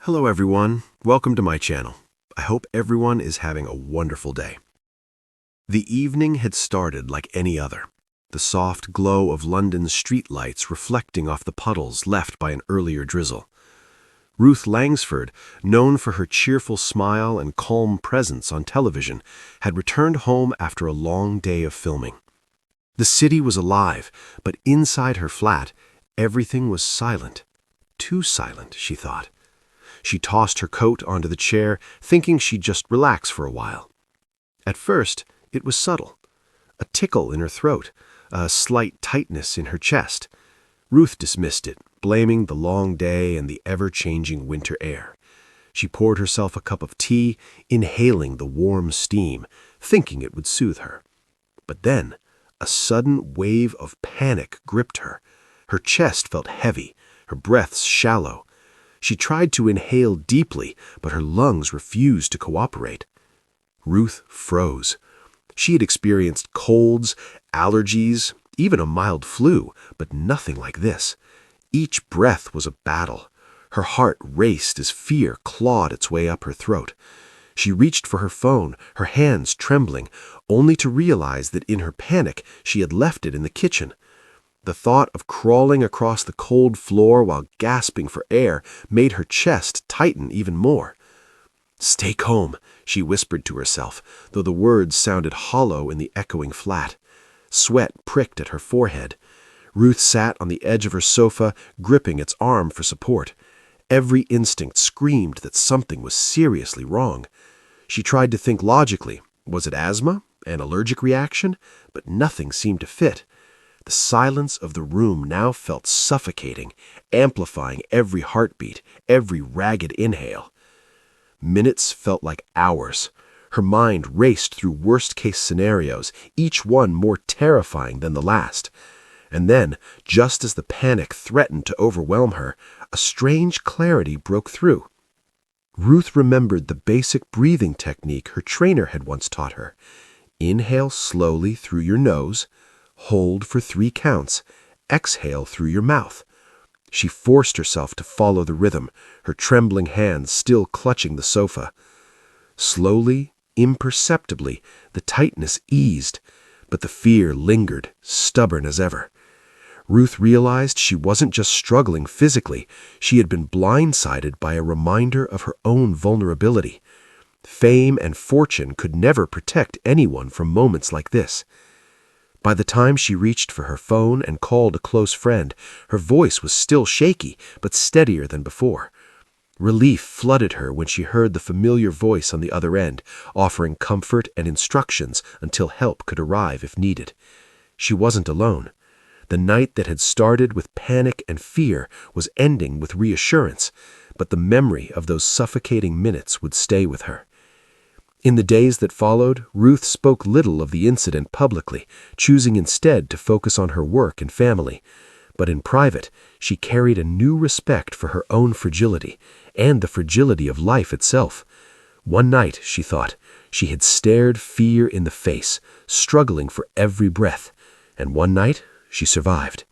Hello everyone, welcome to my channel. I hope everyone is having a wonderful day. The evening had started like any other, the soft glow of London's streetlights reflecting off the puddles left by an earlier drizzle. Ruth Langsford, known for her cheerful smile and calm presence on television, had returned home after a long day of filming. The city was alive, but inside her flat, everything was silent. Too silent, she thought. She tossed her coat onto the chair, thinking she'd just relax for a while. At first, it was subtle. A tickle in her throat, a slight tightness in her chest. Ruth dismissed it, blaming the long day and the ever-changing winter air. She poured herself a cup of tea, inhaling the warm steam, thinking it would soothe her. But then, a sudden wave of panic gripped her. Her chest felt heavy, her breaths shallow. She tried to inhale deeply, but her lungs refused to cooperate. Ruth froze. She had experienced colds, allergies, even a mild flu, but nothing like this. Each breath was a battle. Her heart raced as fear clawed its way up her throat. She reached for her phone, her hands trembling, only to realize that in her panic she had left it in the kitchen. The thought of crawling across the cold floor while gasping for air made her chest tighten even more. "Stay calm," she whispered to herself, though the words sounded hollow in the echoing flat. Sweat pricked at her forehead. Ruth sat on the edge of her sofa, gripping its arm for support. Every instinct screamed that something was seriously wrong. She tried to think logically. Was it asthma? An allergic reaction? But nothing seemed to fit. The silence of the room now felt suffocating, amplifying every heartbeat, every ragged inhale. Minutes felt like hours. Her mind raced through worst-case scenarios, each one more terrifying than the last. And then, just as the panic threatened to overwhelm her, a strange clarity broke through. Ruth remembered the basic breathing technique her trainer had once taught her. Inhale slowly through your nose, hold for 3 counts, exhale through your mouth. She forced herself to follow the rhythm, her trembling hands still clutching the sofa. Slowly, imperceptibly, the tightness eased, but the fear lingered, stubborn as ever. Ruth realized she wasn't just struggling physically, she had been blindsided by a reminder of her own vulnerability. Fame and fortune could never protect anyone from moments like this. By the time she reached for her phone and called a close friend, her voice was still shaky, but steadier than before. Relief flooded her when she heard the familiar voice on the other end, offering comfort and instructions until help could arrive if needed. She wasn't alone. The night that had started with panic and fear was ending with reassurance, but the memory of those suffocating minutes would stay with her. In the days that followed, Ruth spoke little of the incident publicly, choosing instead to focus on her work and family. But in private, she carried a new respect for her own fragility and the fragility of life itself. One night, she thought, she had stared fear in the face, struggling for every breath, and one night she survived.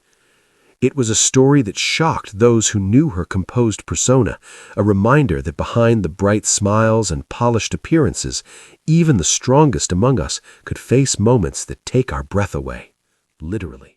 It was a story that shocked those who knew her composed persona, a reminder that behind the bright smiles and polished appearances, even the strongest among us could face moments that take our breath away, literally.